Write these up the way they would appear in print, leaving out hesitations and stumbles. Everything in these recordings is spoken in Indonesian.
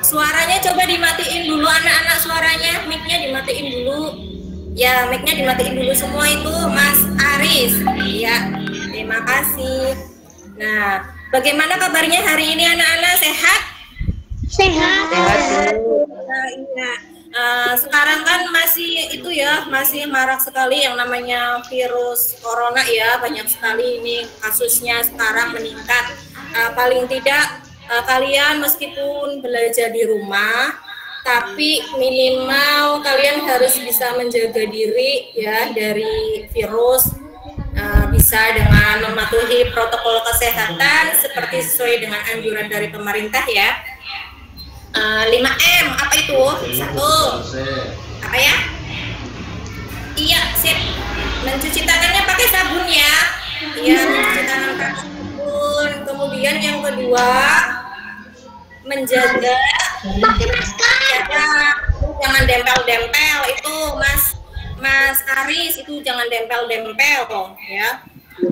Suaranya coba dimatiin dulu anak-anak, suaranya, mic-nya dimatiin dulu. Ya, mic-nya dimatiin dulu semua itu, Mas Aris. Ya, terima kasih. Nah, bagaimana kabarnya hari ini anak-anak? Sehat? Sehat. Iya. Sekarang kan masih itu ya, masih marak sekali yang namanya virus corona ya, banyak sekali ini kasusnya sekarang meningkat. Paling tidak kalian meskipun belajar di rumah, tapi minimal kalian harus bisa menjaga diri ya dari virus, bisa dengan mematuhi protokol kesehatan seperti sesuai dengan anjuran dari pemerintah ya. 5M apa itu? 1 apa ya? Iya, sip. Mencuci tangannya pakai sabun ya. Iya, mencuci tangan pakai sabun. Kemudian yang kedua, menjaga pakai masker. Jangan dempel-dempel itu, Mas Aris, itu jangan dempel-dempel ya.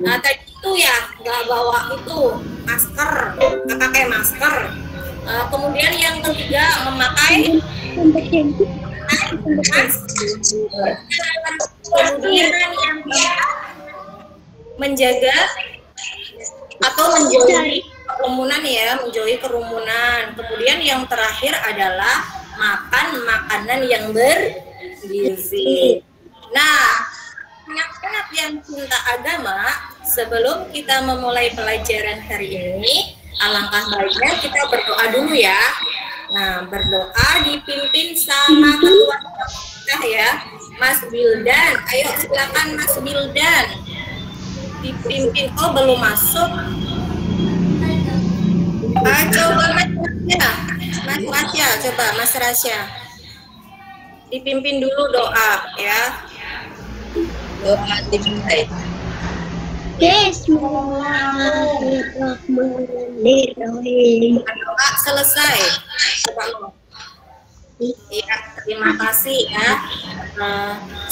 Nah, tadi itu ya nggak bawa itu masker, nggak pakai masker. Kemudian yang ketiga, memakai kemudian yang menjaga atau menjauhi kerumunan ya, menjauhi kerumunan. Kemudian yang terakhir adalah makan makanan yang bergizi. Nah, anak-anak yang cinta agama, sebelum kita memulai pelajaran hari ini, alangkah baiknya kita berdoa dulu ya. Nah, berdoa dipimpin sama ketua kita ya, Mas Bildan. Ayo silakan Mas Bildan. Dipimpin. Oh, belum masuk. Coba Mas Rasya, coba Mas Rasya. Dipimpin dulu doa ya. Doa dimulai. Bismillahirrahmanirrahim. Doa selesai. Ya, terima kasih ya.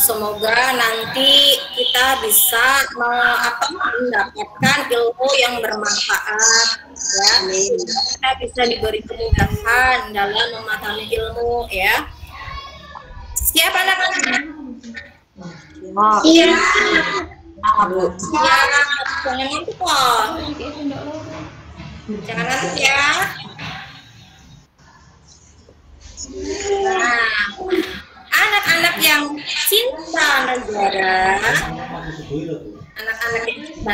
Semoga nanti kita bisa mendapatkan ilmu yang bermanfaat ya. Kita bisa diberi kemudahan dalam memahami ilmu ya. Siap anak-anak? Iya. Ya, jangan ngantuk loh. Jangan ngantuk ya. Nah, anak-anak yang cinta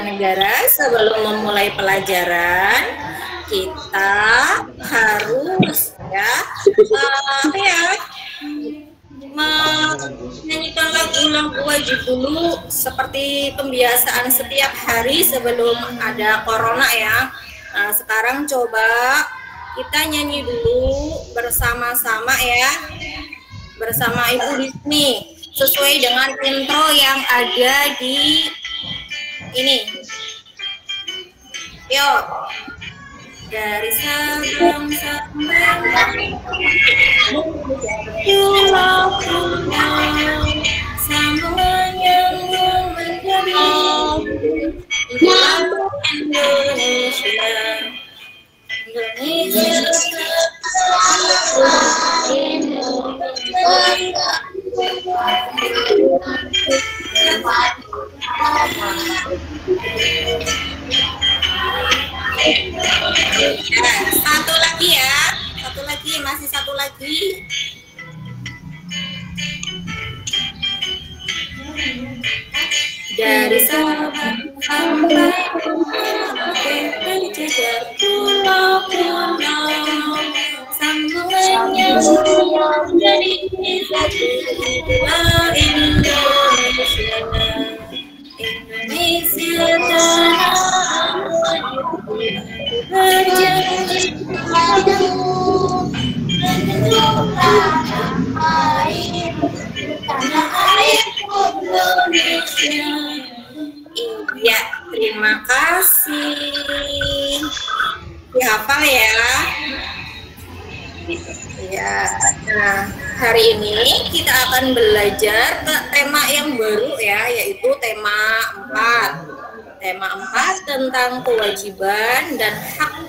negara, sebelum memulai pelajaran kita harus ya menyanyikan lagu-lagu wajib dulu seperti pembiasaan setiap hari sebelum ada corona ya. Nah, sekarang coba kita nyanyi dulu bersama-sama ya, bersama Ibu Disni sesuai dengan intro yang ada di ini. Yuk. Dari Sabang sampai sambungan yang menjadi Indonesia. Satu lagi ya, masih satu lagi. Dari Sabang sampai Merauke jejar pulau-pulau, sambungannya menjadi satu Indonesia. Indonesia tanah berjanji tanah air Indonesia. Iya, terima kasih. Dihafal ya. Ya, nah hari ini kita akan belajar ke tema yang baru ya, yaitu tema 4. Tema 4 tentang kewajiban dan hak.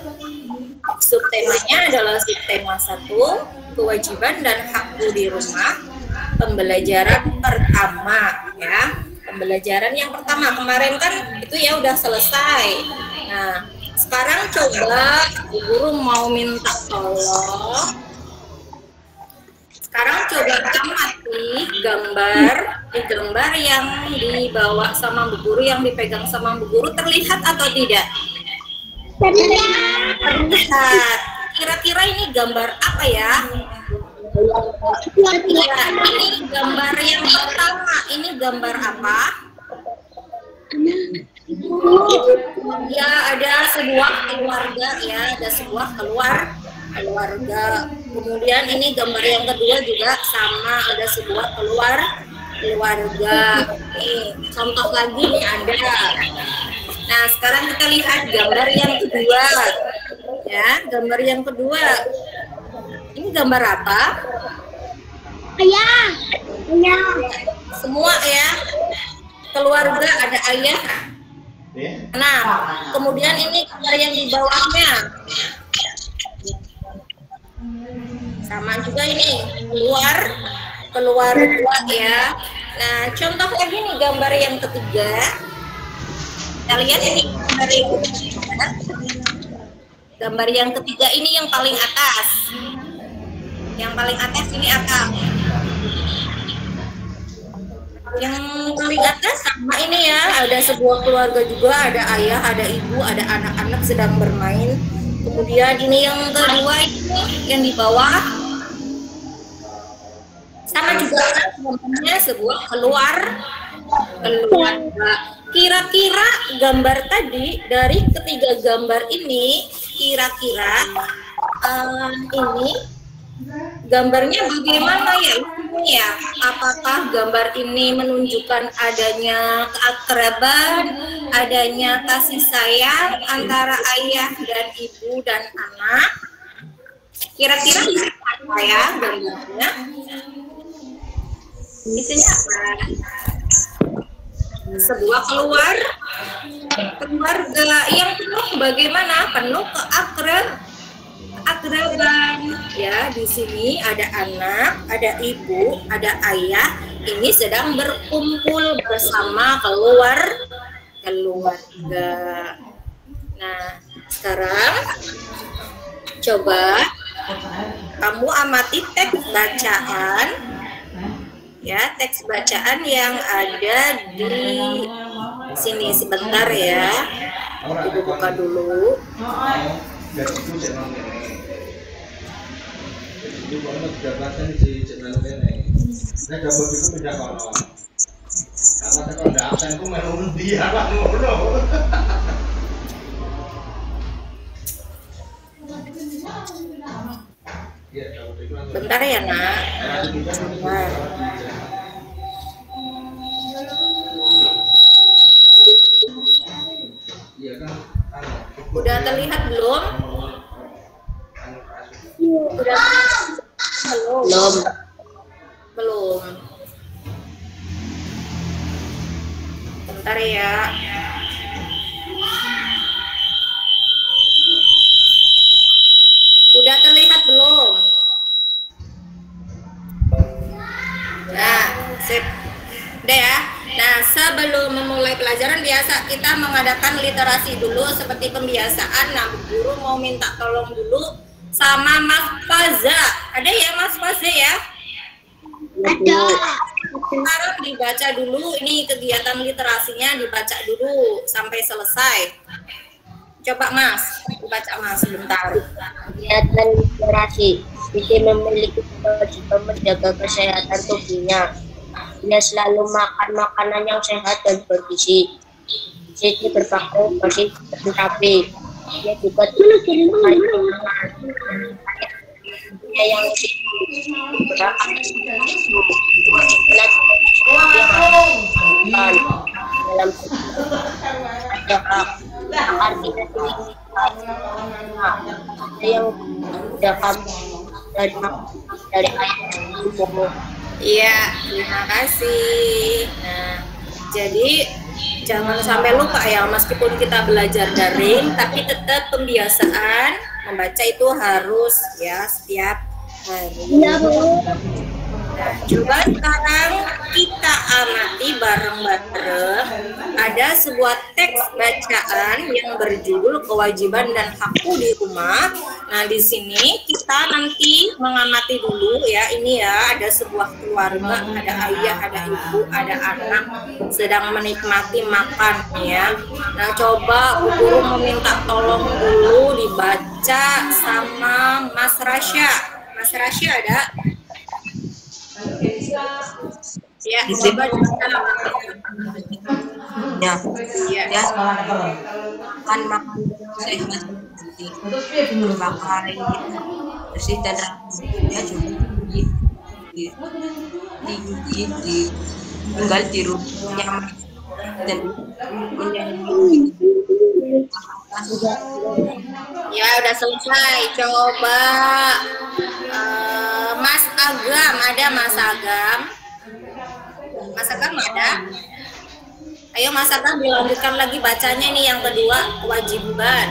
Subtemanya adalah subtema 1, kewajiban dan hak di rumah. Pembelajaran pertama ya. Pembelajaran yang pertama kemarin kan itu ya udah selesai. Nah, sekarang coba guru mau minta tolong. Sekarang coba amati gambar yang dibawa sama Bu Guru, yang dipegang sama Bu Guru, terlihat atau tidak? Terlihat. Kira-kira ini gambar apa ya? Ya, ini gambar yang pertama. Ini gambar apa? Ya, ada sebuah keluarga ya, ada sebuah keluarga. Kemudian ini gambar yang kedua juga sama, ada sebuah keluarga. Nih, contoh lagi nih ada. Nah, sekarang kita lihat gambar yang kedua. Ya, gambar yang kedua. Ini gambar apa? Ayah. Semua ya. Keluarga ada ayah. Nah, kemudian ini gambar yang di bawahnya. Sama juga ini, keluarga ya. Nah, contoh lagi nih gambar yang ketiga. Kita lihat ini gambar yang ketiga. Gambar yang ketiga ini yang paling atas. Yang paling atas ini akang. Yang paling atas sama ini ya, ada sebuah keluarga juga, ada ayah, ada ibu, ada anak-anak sedang bermain. Kemudian ini yang kedua ini yang di bawah sama juga namanya sebuah keluarga. Kira-kira gambar tadi dari ketiga gambar ini kira-kira ini gambarnya bagaimana ya? Ya, apakah gambar ini menunjukkan adanya keakraban, adanya kasih sayang antara ayah dan ibu dan anak? Kira-kira apa ya gambarnya? Isinya apa? Sebuah keluarga yang penuh bagaimana? Penuh keakraban ya. Di sini ada anak, ada ibu, ada ayah. Ini sedang berkumpul bersama keluarga. Nah, sekarang coba kamu amati teks bacaan ya, teks bacaan yang ada di sini. Sebentar ya, ibu buka dulu. Bentar ya nak. Bentar. Udah terlihat belum? Udah belum. Bentar ya. Udah terlihat belum? Nah, sip. Udah ya. Nah, sebelum memulai pelajaran biasa kita mengadakan literasi dulu seperti pembiasaan. Nah, Bu Guru mau minta tolong dulu sama Mas Faza. Ada ya Mas Faza ya? Ada. Sekarang dibaca dulu, ini kegiatan literasinya dibaca dulu sampai selesai. Coba Mas, baca Mas sebentar. Kegiatan literasi. Siti memiliki kewajiban menjaga kesehatan tubuhnya. Dia selalu makan makanan yang sehat dan bergizi. Siti berpakaian bersih dan rapi. Dia juga yang dari Iya, terima kasih. Nah, jadi Jangan sampai lupa ya, meskipun kita belajar daring, tapi tetap pembiasaan membaca itu harus ya setiap hari. Iya, Bu. Nah, coba sekarang kita amati bareng-bareng. Ada sebuah teks bacaan yang berjudul Kewajiban dan Hakku di Rumah. Nah, di sini kita nanti mengamati dulu ya. Ini ya, ada sebuah keluarga, ada ayah, ada ibu, ada anak sedang menikmati makan ya. Nah, coba Bu Guru meminta tolong dulu dibaca sama Mas Rasya. Mas Rasya ada? Ya, coba Ya, ya. ya, kan makan sehat pakai bersih dan rapi ya juga tinggal di rumah nyaman dan Ya, udah selesai. Coba Mas Agam, ada Mas Agam? Mas Agam ada? Ayo Mas Agam dilanjutkan lagi bacanya nih yang kedua, kewajiban.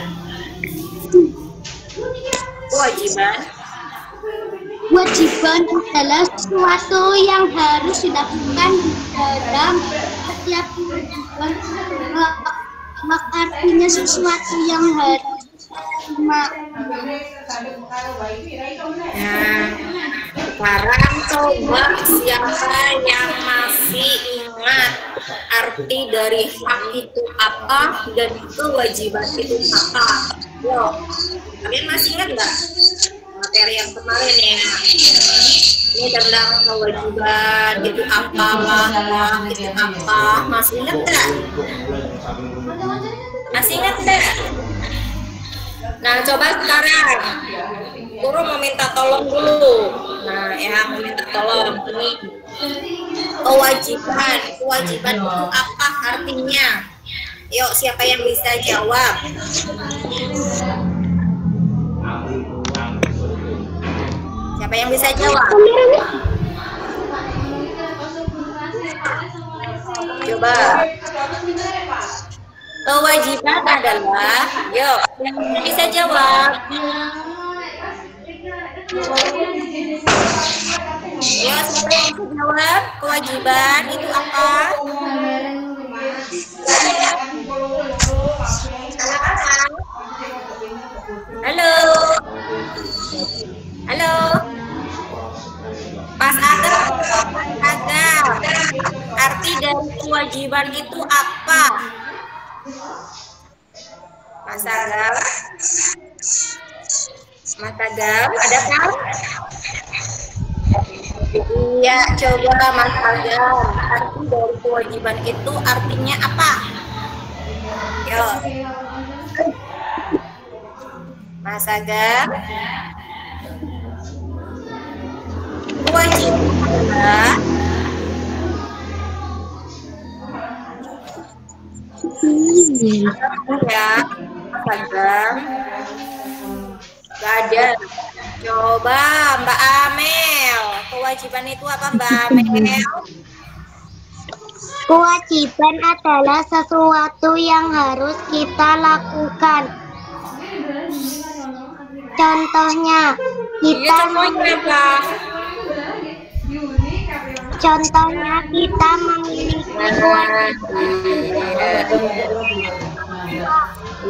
Kewajiban. Kewajiban adalah sesuatu yang harus dilakukan di dalam setiap kewajiban. Artinya sesuatu yang harus diterima. Nah, sekarang coba siapa yang masih ingat arti dari hak itu apa dan kewajiban itu apa? Yo, kalian masih ingat nggak materi yang kemarin ya? Ini tentang kewajiban itu apa, hak itu apa? Masih ingat nggak? Masih ingat nggak? Nah, coba sekarang Guru meminta tolong dulu. Nah, ya meminta tolong. Ini kewajiban. Kewajiban itu apa artinya? Yuk, siapa yang bisa jawab? Siapa yang bisa jawab? Coba. Kewajiban adalah, yuk, yang bisa jawab. Ya, siapa yang bisa jawab? Kewajiban itu apa? Halo. Halo. Mas Agam, arti dari kewajiban itu apa? Mas Agam, Mas Agam, ada kan? Iya, coba Mas Agam, arti dari kewajiban itu artinya apa? Yo, Mas Agam, kewajiban adalah ya, Agam. Gak ada. Coba Mbak Amel, kewajiban itu apa Mbak Amel? Kewajiban adalah sesuatu yang harus kita lakukan. Contohnya, kita memiliki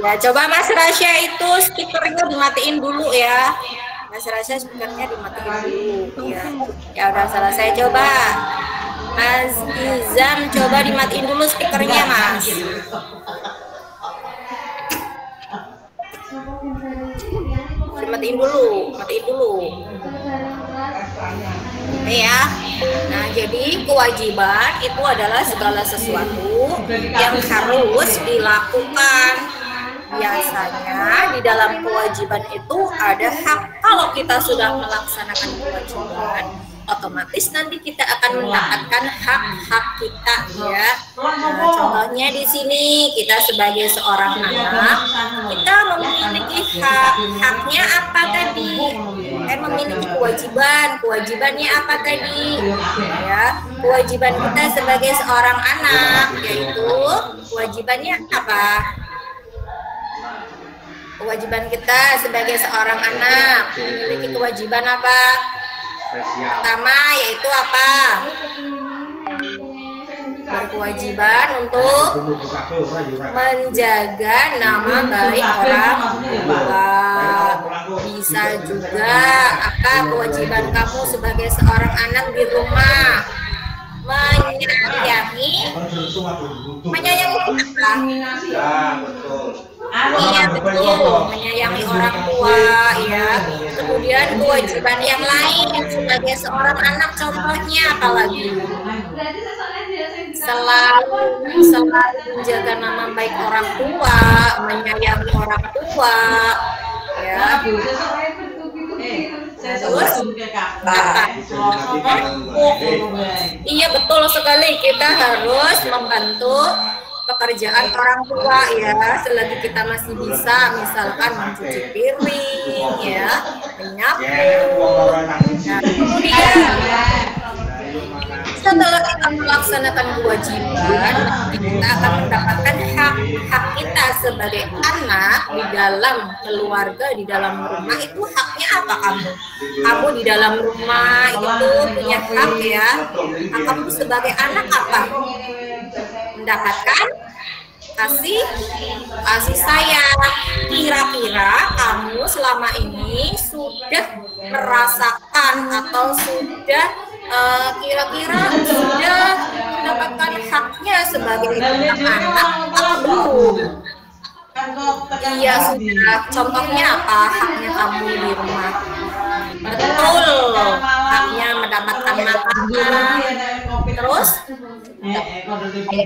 Ya, coba Mas Rasya itu stikernya dimatiin dulu ya. Mas Rasya stikernya dimatiin dulu. Ya udah selesai. Coba Mas Izam, coba dimatiin dulu stikernya Mas. Matiin dulu. Ini ya. Nah, jadi kewajiban itu adalah segala sesuatu yang harus dilakukan. Biasanya di dalam kewajiban itu ada hak. Kalau kita sudah melaksanakan kewajiban, otomatis nanti kita akan mendapatkan hak-hak kita ya. Nah, contohnya di sini kita sebagai seorang anak, kita memiliki haknya apa tadi? Memiliki kewajibannya apa tadi? Ya, kewajiban kita sebagai seorang anak yaitu kewajibannya apa? Kewajiban kita sebagai seorang anak memiliki kewajiban apa? Pertama yaitu apa? Berkewajiban untuk menjaga nama baik orang tua. Bisa juga apa kewajiban kamu sebagai seorang anak di rumah? Menyayangi apa? Iya betul, menyayangi orang tua ya. Kemudian kewajiban yang lain sebagai seorang anak contohnya apalagi? Selalu menjaga nama baik orang tua, menyayangi orang tua ya. Terus apa? Iya betul sekali, kita harus membantu pekerjaan orang tua ya selagi kita masih bisa, misalkan mencuci piring ya, menyapu. Nah, kemudian setelah kita melaksanakan kewajiban, kita akan mendapatkan hak kita sebagai anak di dalam keluarga, di dalam rumah. Itu haknya apa kamu? Kamu di dalam rumah itu punya hak ya. Kamu sebagai anak apa? Mendapatkan kasih sayang. Kira-kira kamu selama ini sudah merasakan atau sudah kira-kira sudah mendapatkan haknya sebagai anak atau belum? Iya sudah. Contohnya apa haknya kamu di rumah? Betul, haknya mendapatkan makanan. Terus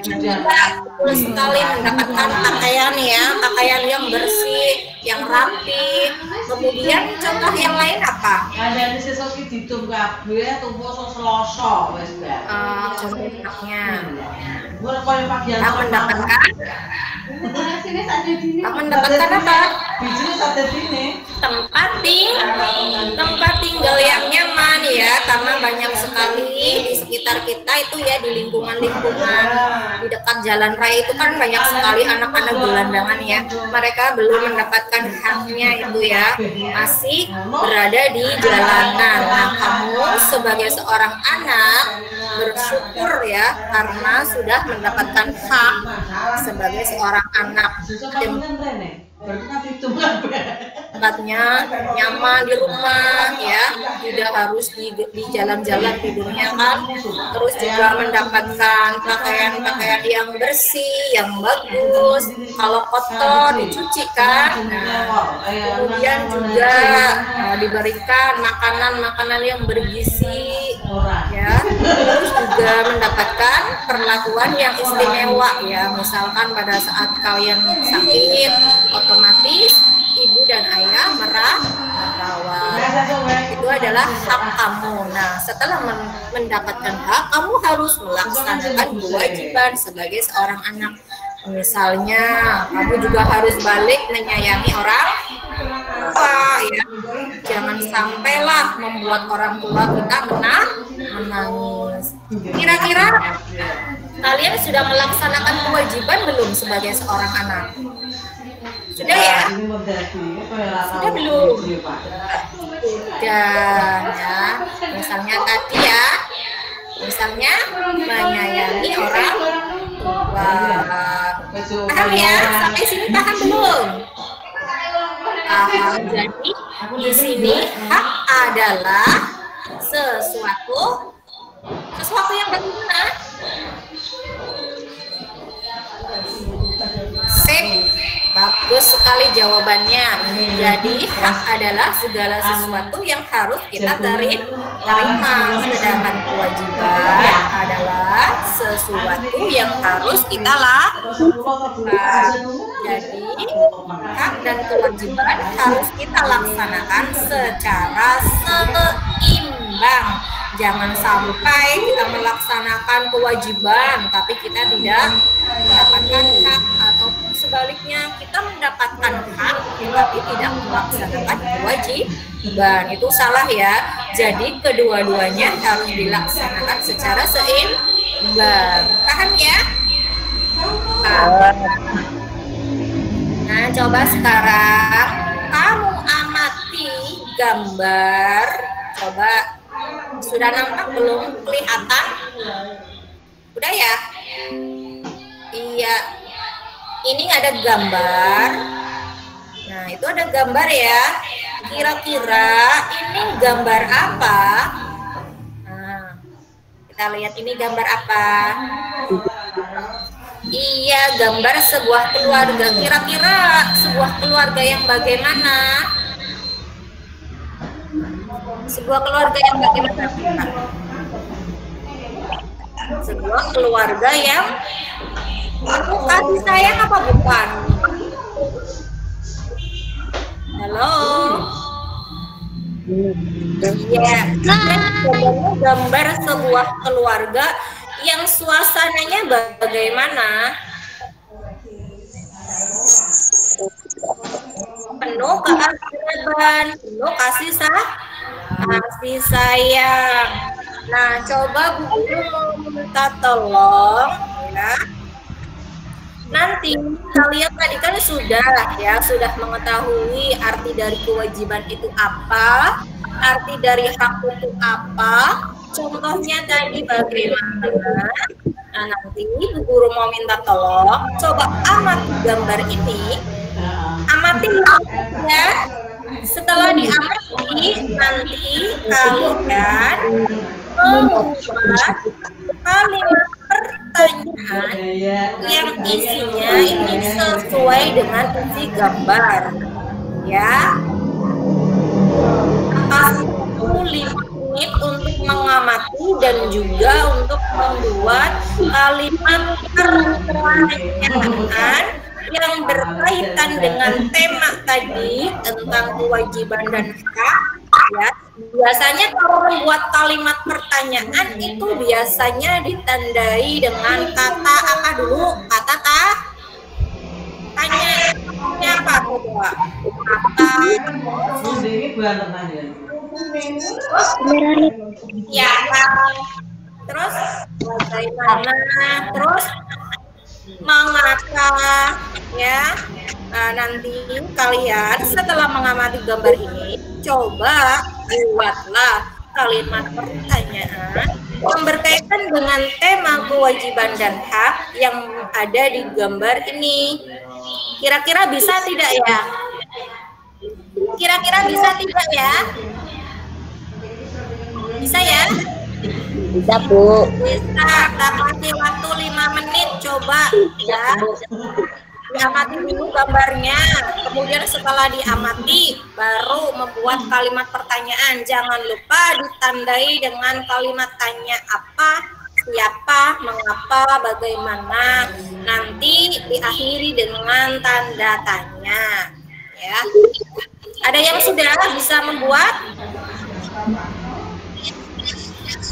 juga betul sekali mendapatkan pakaian ya, pakaian yang bersih, yang rapi. Kemudian contoh yang lain apa? Contohnya mendapatkan apa? Tempat tinggal yang nyaman ya, karena banyak sekali di sekitar kita itu ya, di lingkungan di dekat jalan raya itu kan banyak sekali anak-anak gelandangan ya, mereka belum mendapatkan haknya itu ya, masih berada di jalanan. Nah, kamu sebagai seorang anak bersyukur ya karena sudah mendapatkan hak sebagai seorang anak. Tempatnya nyaman di rumah ya, tidak harus di jalan-jalan tidurnya kan. Terus juga mendapatkan pakaian yang bersih, yang bagus. Kalau kotor dicuci kan. Nah, kemudian juga diberikan makanan yang bergizi ya. Terus juga mendapatkan perlakuan yang istimewa ya. Misalkan pada saat kalian sakit, otomatis ibu dan ayah merawat. Itu adalah hak kamu. Nah, setelah mendapatkan hak, kamu harus melaksanakan kewajiban sebagai seorang anak. Misalnya, kamu juga harus balik menyayangi orang tua ya. Jangan sampailah membuat orang tua kita menangis. Kira-kira kalian sudah melaksanakan kewajiban belum sebagai seorang anak? Sudah ya? Sudah belum? Sudah ya. Misalnya tadi ya, misalnya menyayangi orang tua. Paham ya? Sampai sini paham belum? Paham. Jadi di sini hak adalah sesuatu yang bagaimana? Bagus sekali jawabannya. Jadi hak adalah segala sesuatu yang harus kita terima, sedangkan kewajiban adalah sesuatu yang harus kita lakukan. Jadi hak dan kewajiban harus kita laksanakan secara seimbang Jangan sampai kita melaksanakan kewajiban tapi kita tidak mendapatkan hak, atau sebaliknya kita mendapatkan hak tapi tidak melaksanakan kewajiban. Itu salah ya. Jadi kedua-duanya harus dilaksanakan secara seimbang. Paham ya? Nah, coba sekarang kamu amati gambar. Coba, sudah nampak belum? Kelihatan? Udah ya? Iya. Ini ada gambar. Nah, itu ada gambar ya. Kira-kira ini gambar apa? Nah, kita lihat ini gambar apa? Iya, gambar sebuah keluarga. Kira-kira sebuah keluarga yang bagaimana? Sebuah keluarga yang bagaimana? Sebuah keluarga yang kasih sayang apa bukan? Halo? Iya, gambar sebuah keluarga yang suasananya bagaimana? Penuh keakraban, penuh kasih sayang. Nah, coba Bu Guru mau minta tolong ya. Nanti kalian tadi kan sudah mengetahui arti dari kewajiban itu apa, arti dari hak itu apa. Contohnya tadi bagaimana? Nah, nanti Bu Guru mau minta tolong, coba amati gambar ini, amati ya. Setelah diamati, nanti kalian membuat kalimat pertanyaan yang isinya ini sesuai dengan isi gambar, ya. Kasih 5 menit untuk mengamati dan juga untuk membuat kalimat pertanyaan yang berkaitan dengan tema tadi tentang kewajiban dan hak. Ya, biasanya kalau membuat kalimat pertanyaan itu biasanya ditandai dengan kata apa dulu? Kata tanya apa coba? Kata ya, terus bagaimana, terus mengapa, ya. Nah, nanti kalian setelah mengamati gambar ini, coba buatlah kalimat pertanyaan yang berkaitan dengan tema kewajiban dan hak yang ada di gambar ini. Kira-kira bisa tidak ya? Kira-kira bisa tidak ya? Bisa ya? Bisa, Bu. Bisa, kita kasih waktu 5 menit, coba ya. Diamati dulu gambarnya, kemudian setelah diamati baru membuat kalimat pertanyaan. Jangan lupa ditandai dengan kalimat tanya apa, siapa, mengapa, bagaimana. Nanti diakhiri dengan tanda tanya, ya. Ada yang sudah bisa membuat?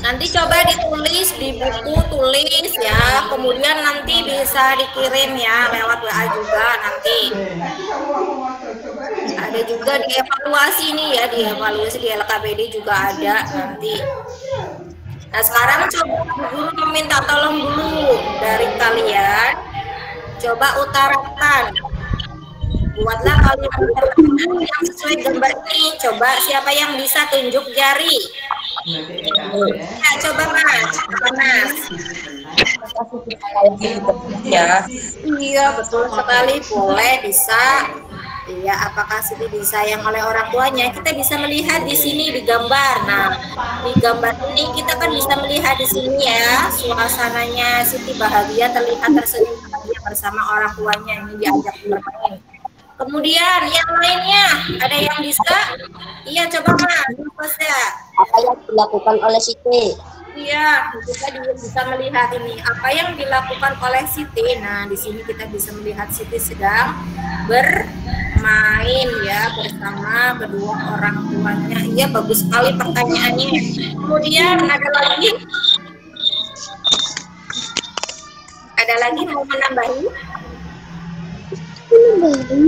Nanti coba ditulis di buku, tulis ya, kemudian nanti bisa dikirim ya lewat WA juga nanti. Ada juga dievaluasi nih ya, dievaluasi di LKPD juga ada nanti. Nah, sekarang coba guru meminta tolong dulu dari kalian, coba utarakan. Buatlah kalimat pertanyaan yang sesuai gambar ini. Coba siapa yang bisa tunjuk jari? Ya, coba Mas. Ya. Iya, betul sekali. Boleh, bisa. Iya, apakah Siti disayang oleh orang tuanya? Kita bisa melihat di sini di gambar. Nah, di gambar ini kita kan bisa melihat di sini ya, suasananya Siti bahagia, terlihat tersenyum bahagia bersama orang tuanya, ini diajak bermain. Kemudian yang lainnya ada yang bisa? Iya, coba Mas, ya. Apa yang dilakukan oleh Siti? Iya, kita bisa melihat ini apa yang dilakukan oleh Siti. Nah, di sini kita bisa melihat Siti sedang bermain. bermain ya bersama kedua orang tuanya. Iya, bagus sekali pertanyaannya. Kemudian ada lagi mau menambahi?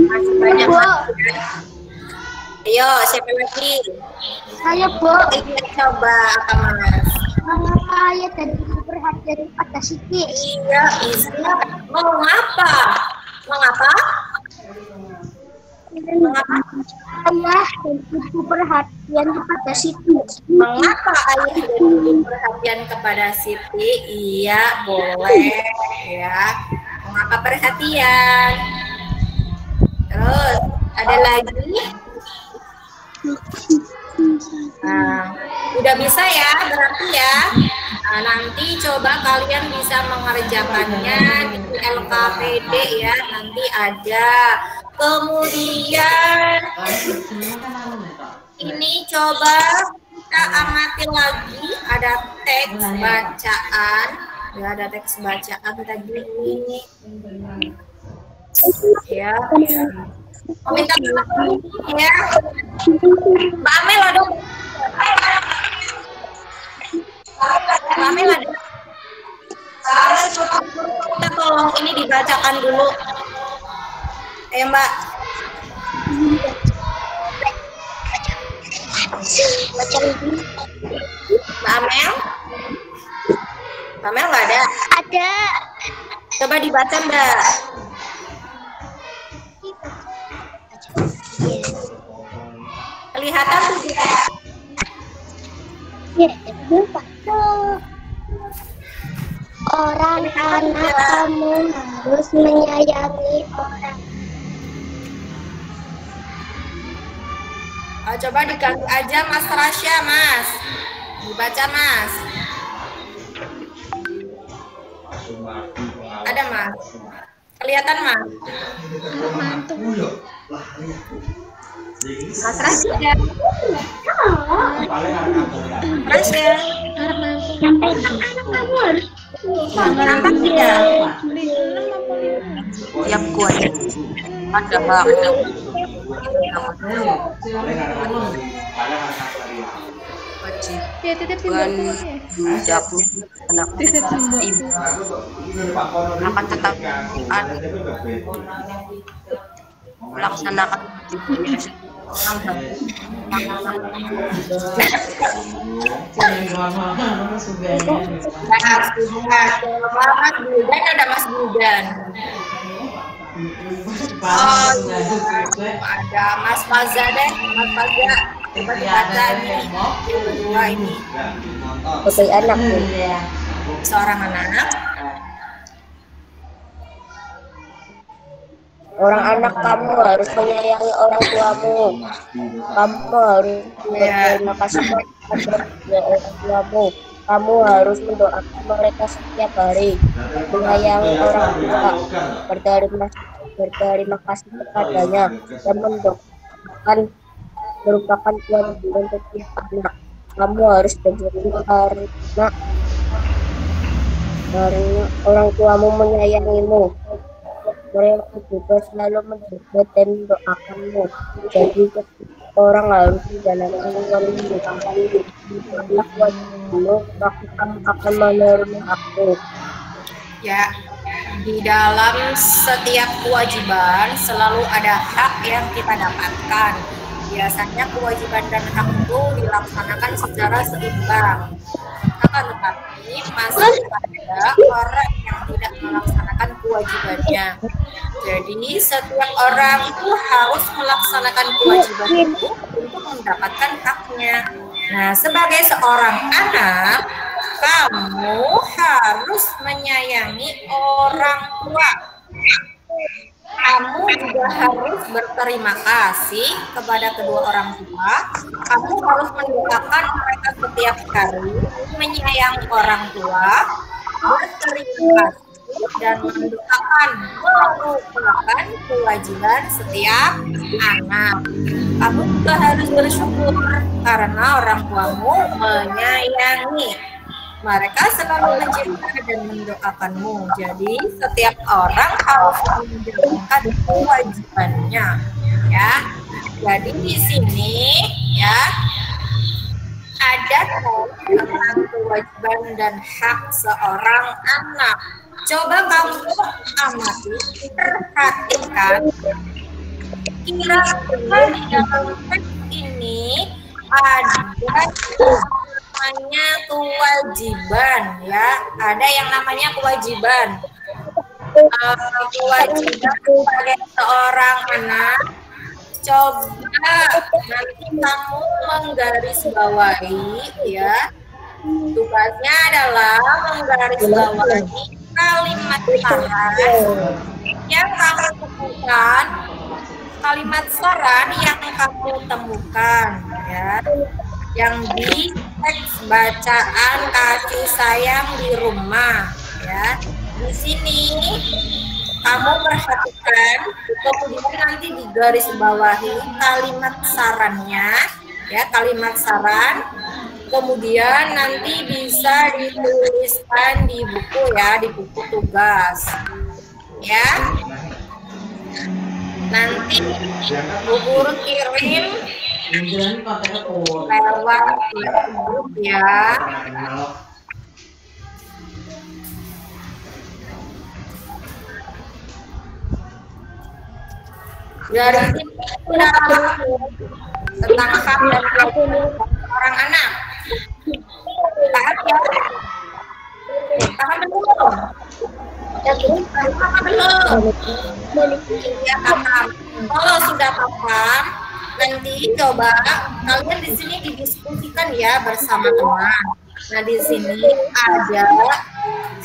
Masih banyak lagi. Ayo, siapa lagi? Saya, Bu. Iya, coba apa Mas? Mengapa ayah tadi perhatian pada Siti? Iya, bisa. Mengapa? Mengapa? Mengapa? Ayah dan ibu perhatian kepada Siti. Mengapa ayah dan ibu perhatian kepada Siti? Iya, boleh ya. Mengapa perhatian? Terus ada lagi? Nah, udah bisa ya berarti ya. Nah, nanti coba kalian bisa mengerjakannya di LKPD ya, nanti ada. Kemudian ini coba kita amati lagi, ada teks bacaan ya, ada teks bacaan tadi ini ya. Minta ya Mbak Amel ada. Mbak Amel ada. Kita tolong ini dibacakan dulu. Ayo Mbak. Mbak Amel? Mbak Amel nggak ada? Ada. Coba dibaca Mbak. Kelihatan tidak? Ya, lupa. Orang anak kamu harus menyayangi orang. Oh, coba diganti aja Mas Rasya, Mas. Dibaca Mas. Ada Mas. Kelihatan Mas. Mas Rasya. Rasya. Nampak tidak? Yang kuat. Ada banget. Bukan bijaknya anak ibu akan tetap melaksanakan ada Mas Budan. Oh, ada Mas Faza deh, Mas Faza. Coba dibaca nih, yang kedua ini. Sebagai anak Seorang anak. Orang anak kamu harus menyayangi orang tuamu. Kamu harus berterima kasih kepada orang tuamu. Kamu harus mendoakan mereka setiap hari. Menyayangi orang tua, berterima kasih kepadanya, dan mendoakan merupakan kewajiban setiap anak. Kamu harus bersyukur karena orang tuamu menyayangimu. Mereka juga selalu menjaga dan mendoakanmu. Jadi orang harus menjalankan kewajiban wajibmu, kamu akan menerima aku. Ya, di dalam setiap kewajiban selalu ada hak yang kita dapatkan. Biasanya kewajiban dan hak itu dilaksanakan secara seimbang. Akan tetapi masih ada orang yang tidak melaksanakan kewajibannya. Jadi setiap orang itu harus melaksanakan kewajiban itu untuk mendapatkan haknya. Nah, sebagai seorang anak, kamu harus menyayangi orang tua. Kamu juga harus berterima kasih kepada kedua orang tua. Kamu harus mendoakan mereka setiap hari, menyayangi orang tua, berterima kasih, dan mendoakan merupakan kewajiban setiap anak. Kamu juga harus bersyukur karena orang tuamu menyayangi. Mereka selalu mencinta dan mendoakanmu. Jadi setiap orang harus menjalankan kewajibannya. ya. Jadi di sini ya ada tentang kewajiban dan hak seorang anak. Coba kamu amati, perhatikan. Kira-kira di dalam teks ini ada namanya kewajiban, ya. Ada yang namanya kewajiban. Kewajiban sebagai seorang anak. Coba nanti kamu menggarisbawahi, ya. Tugasnya adalah menggarisbawahi kalimat saran yang kamu temukan, kalimat saran yang kamu temukan, ya, yang di teks bacaan kasih sayang di rumah, ya. Di sini kamu perhatikan, kemudian nanti digarisbawahi kalimat sarannya, ya, kalimat saran. Kemudian nanti bisa dituliskan di buku, ya, di buku tugas, ya. Nanti Bu Guru kirim lewat grup, ya. Dari sini kita tentang hak dan kewajiban orang anak. Paham ya? Paham belum? Paham belum? Ya, paham. Kalau sudah paham, nanti coba kalian di sini didiskusikan, ya, bersama teman. Nah, di sini ada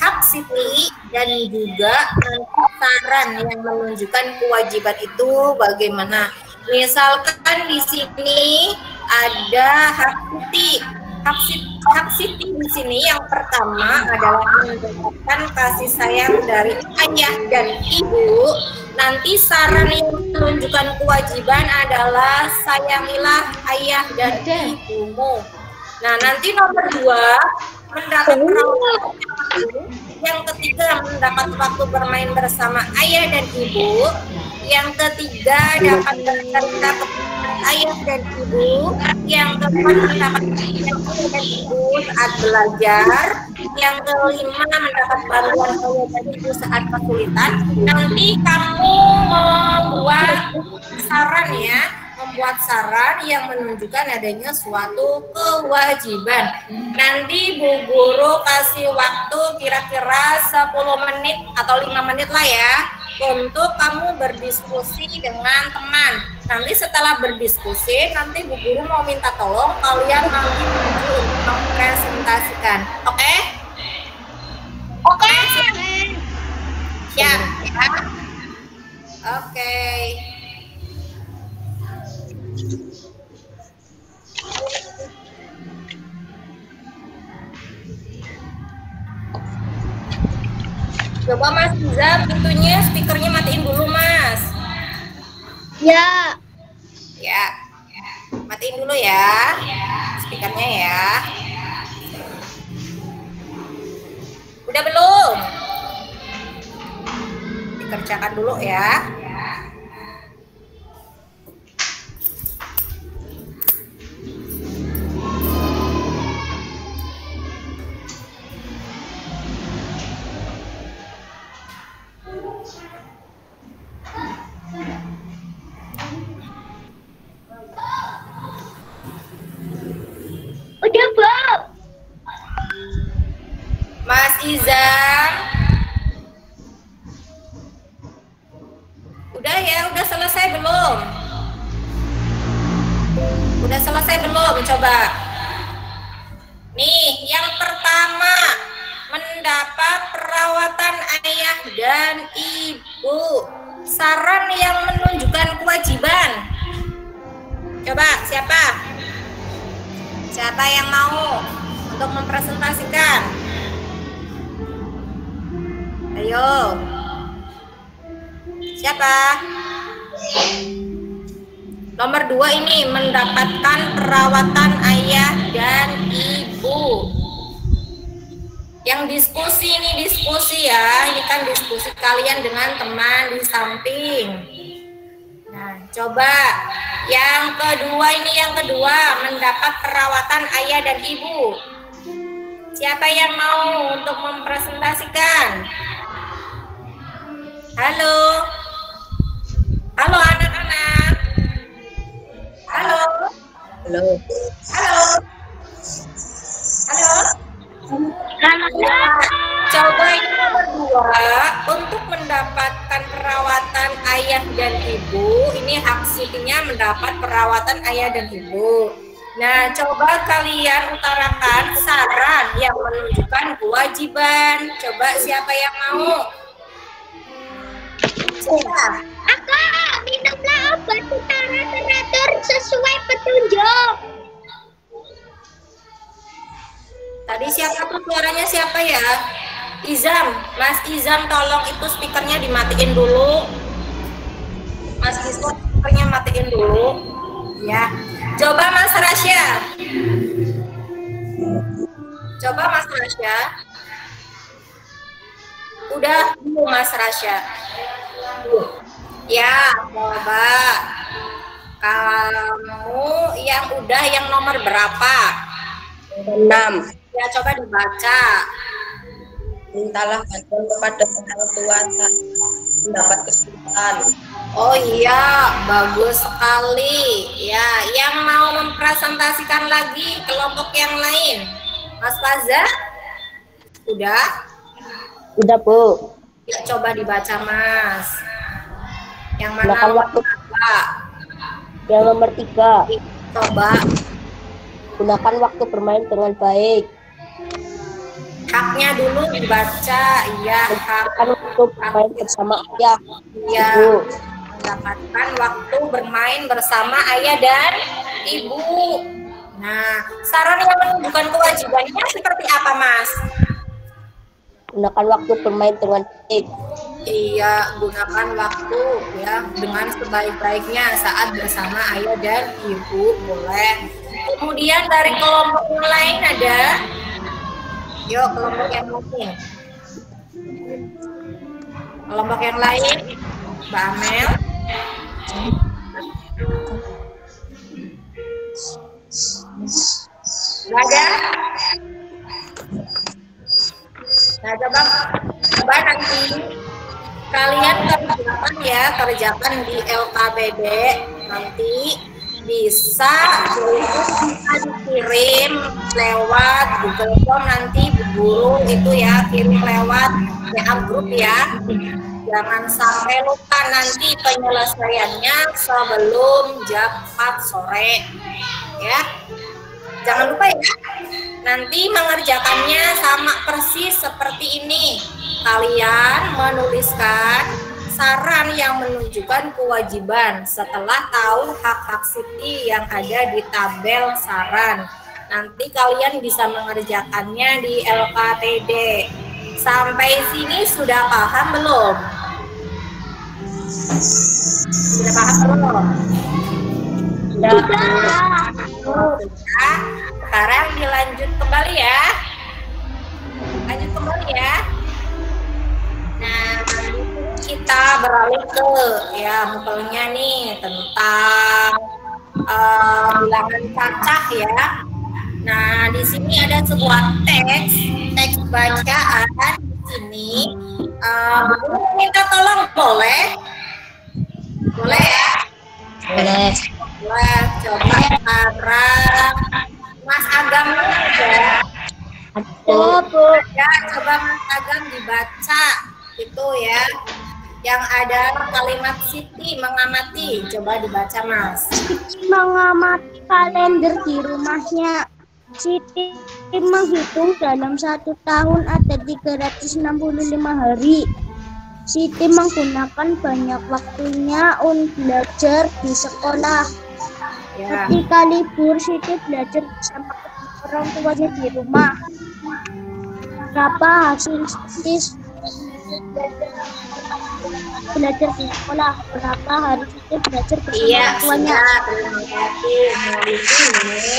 hak Siti dan juga nanti saran yang menunjukkan kewajiban itu bagaimana. Misalkan di sini ada hak Siti. Hak Siti di sini yang pertama adalah mendapatkan kasih sayang dari ayah dan ibu. Nanti saran yang menunjukkan kewajiban adalah sayangilah ayah dan ibumu. Nah, nanti nomor 2 mendapat perawatan. Yang ketiga mendapat waktu bermain bersama ayah dan ibu. Yang ketiga dapat bercerita kepada ayah dan ibu. Yang keempat mendapat ayah dan ibu saat belajar. Yang kelima mendapat bantuan ayah dan ibu saat kesulitan. Nanti kamu membuat saran, ya, membuat saran yang menunjukkan adanya suatu kewajiban. Nanti Bu Guru kasih waktu kira-kira 10 menit atau 5 menit lah, ya, untuk kamu berdiskusi dengan teman. Nanti setelah berdiskusi, nanti Bu Guru mau minta tolong kalian nanti maju untuk mempresentasikan. Oke? Oke. Siap, ya? Oke. Coba Mas Iza pintunya, speakernya matiin dulu, Mas. Ya. Ya, matiin dulu ya, speakernya, ya. Udah belum? Dikerjakan dulu, ya. Udah, Bob. Mas Iza. Udah, ya, udah selesai belum? Udah selesai belum? Coba. Nih, yang pertama mendapat perawatan ayah dan ibu. Saran yang menunjukkan kewajiban. Coba, siapa? Siapa yang mau untuk mempresentasikan? Ayo. Siapa? Nomor 2 ini mendapatkan perawatan ayah dan ibu. Yang diskusi ini diskusi, ya. Ini kan diskusi kalian dengan teman di samping. Nah, Coba yang kedua ini, yang kedua mendapat perawatan ayah dan ibu. Siapa yang mau untuk mempresentasikan? Halo. Halo anak-anak. Halo. Halo. Halo. Halo. Ya, coba yang nomor 2 untuk mendapatkan perawatan ayah dan ibu. Ini hak Sitinya mendapat perawatan ayah dan ibu. Nah, coba kalian utarakan saran yang menunjukkan kewajiban. Coba siapa yang mau? Siapa? Aku minumlah obat secara teratur sesuai petunjuk. Tadi siapa tuh suaranya siapa ya? Izam, Mas Izam tolong itu speakernya dimatiin dulu. Mas Izam speakernya matiin dulu. Ya. Coba Mas Rasya. Coba Mas Rasya. Udah dulu Mas Rasya. Ya, coba. Kamu yang udah yang nomor berapa? 6. Ya, coba dibaca. Mintalah bantuan kepada orang tua saat mendapat kesulitan. Oh iya, bagus sekali. Ya, yang mau mempresentasikan lagi kelompok yang lain. Mas Faza? Udah? Udah, Bu. Ya, coba dibaca, Mas. Yang mana? Silakan waktu. Yang nomor 3. Coba. Gunakan waktu bermain dengan baik. Haknya dulu dibaca. Iya, hak. Gunakan waktu bermain bersama ayah. Iya. Ibu. Mendapatkan waktu bermain bersama ayah dan ibu. Nah, saran yang menunjukkan kewajibannya seperti apa, Mas? Gunakan waktu bermain dengan baik. Iya, gunakan waktu ya dengan sebaik-baiknya saat bersama ayah dan ibu, boleh. Kemudian dari kelompok yang lain ada, yuk kelompok yang lain. Kelompok yang lain, Mbak Amel. Nggak ada? Nah, coba nanti kalian kerjakan di LKBD, nanti bisa dikirim lewat Google Form, nanti Bu Guru itu ya kirim lewat WA grup ya. Jangan sampai lupa nanti penyelesaiannya sebelum jam 4 sore ya. Jangan lupa ya. Nanti mengerjakannya sama persis seperti ini. Kalian menuliskan saran yang menunjukkan kewajiban setelah tahu hak-hak Siti yang ada di tabel saran. Nanti kalian bisa mengerjakannya di LKTD. Sampai sini sudah paham belum? Sudah paham belum? Sudah. Sekarang dilanjut kembali ya. Lanjut kembali ya. Nah, kita beralih ke ya mempelnya nih tentang bilangan cacah ya. Nah, di sini ada sebuah teks bacaan di sini. Minta tolong boleh? Boleh ya? Boleh. Boleh. Coba sekarang Mas Agam ya. Ya, coba Mas Agam dibaca itu ya. Yang ada kalimat Siti mengamati, coba dibaca Mas. Siti mengamati kalender di rumahnya. Siti menghitung dalam 1 tahun ada 365 hari. Siti menggunakan banyak waktunya untuk belajar di sekolah. Ya. Ketika libur, Siti belajar bersama orang tuanya di rumah. Berapa hasil Siti belajar di sekolah? Berapa hari Siti belajar bersama Iya, orang tuanya? terima kasih. Nah, di sini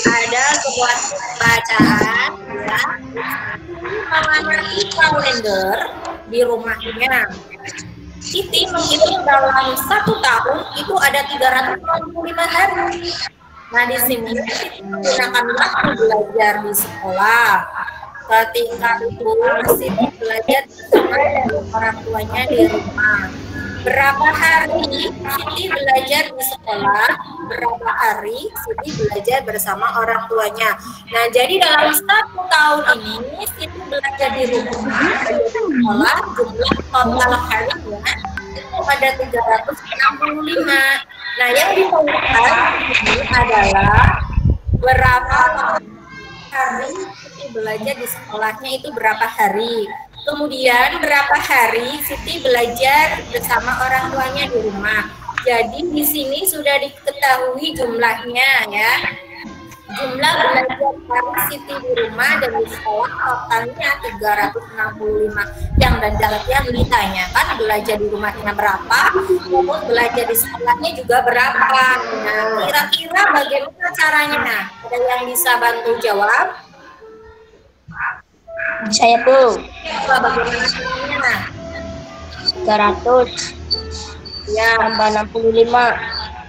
ada sebuah bacaan ya. Mengamati kalender di rumahnya. Siti menghitung dalam 1 tahun itu ada 365 hari. Nah, di sini Siti menggunakan waktu belajar di sekolah. Ketika itu Siti belajar bersama dengan orang tuanya di rumah. Berapa hari Siti belajar di sekolah, berapa hari Siti belajar bersama orang tuanya. Nah, jadi dalam 1 tahun ini Siti belajar di rumah, di sekolah, jumlah total harinya itu ada 365. Nah, yang ditentukan ini adalah berapa hari Siti belajar di sekolahnya itu berapa hari. Kemudian berapa hari Siti belajar bersama orang tuanya di rumah. Jadi di sini sudah diketahui jumlahnya ya. Jumlah belajar hari Siti di rumah dan di sekolah totalnya 365. Dan yang ditanyakan belajar di rumahnya berapa, terus belajar di sekolahnya juga berapa. Nah, kira-kira bagaimana caranya? Ada yang bisa bantu jawab? Saya Bu. Bagaimana caranya? 300 Ya, tambah 65.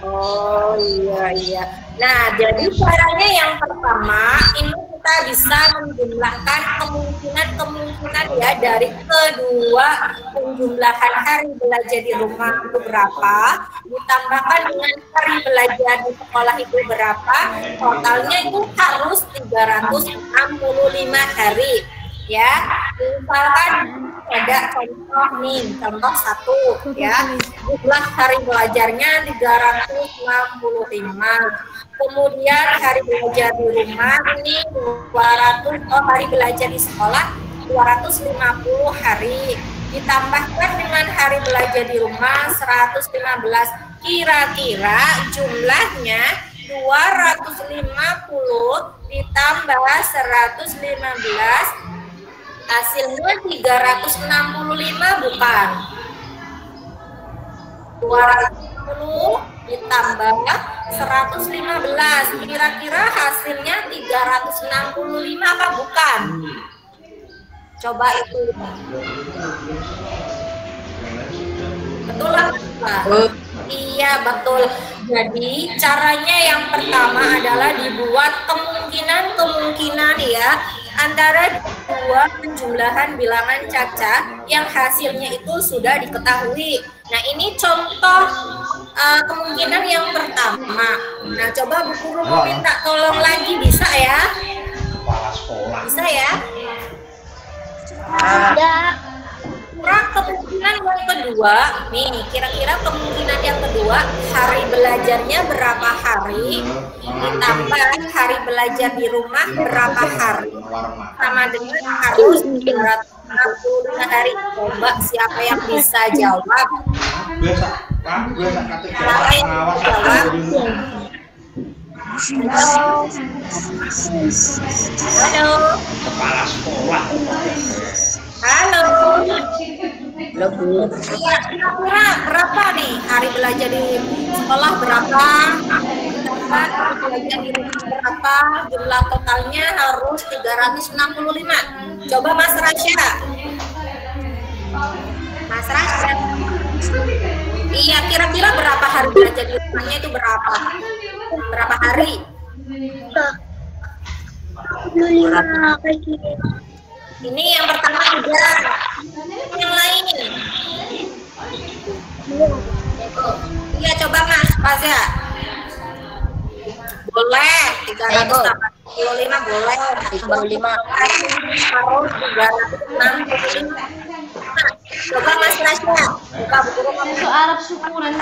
oh iya. Nah, jadi caranya yang pertama ini kita bisa menjumlahkan kemungkinan ya dari kedua penjumlahan hari belajar di rumah itu berapa, ditambahkan dengan hari belajar di sekolah itu berapa, totalnya itu harus 365 hari. Ya, misalkan ada contoh nih, contoh 1 ya, jumlah hari belajarnya 365. Kemudian hari belajar di rumah ini 200, hari belajar di sekolah 250 hari. Ditambahkan dengan hari belajar di rumah 115. Kira-kira jumlahnya 250 ditambah 115 hasilnya 365 bukan? 250 ditambah 115 kira-kira hasilnya 365 apa bukan? Coba itu. Betul apa? Iya betul. Jadi caranya yang pertama adalah dibuat kemungkinan ya antara dua penjumlahan bilangan cacat yang hasilnya itu sudah diketahui. Nah, ini contoh kemungkinan yang pertama. Nah, coba Bu Guru mau minta tolong lagi, bisa ya? Bisa ya? Ada. Kemungkinan yang kedua, nih kira-kira kemungkinan yang kedua hari belajarnya berapa hari ditambah hari belajar di rumah berapa hari sama dengan harus 365 hari. Coba siapa yang bisa jawab? Siapa yang bisa jawab? Halo. Kepala sekolah. Halo. Lebih. Iya, kira-kira berapa nih hari belajar di sekolah berapa? Hari belajar di rumah berapa? Jumlah totalnya harus 365. Coba Mas Rasya. Mas Rasya. Iya, kira-kira berapa hari belajar di rumahnya itu berapa? Berapa hari? 25 kayak gini. Ini yang pertama juga. Yang lain. Iya, coba Mas Fazia. Boleh 385 boleh. 35. Harus 365. Coba Mas Rasya. Coba Bu Guru kamu Itu Arab syukuran.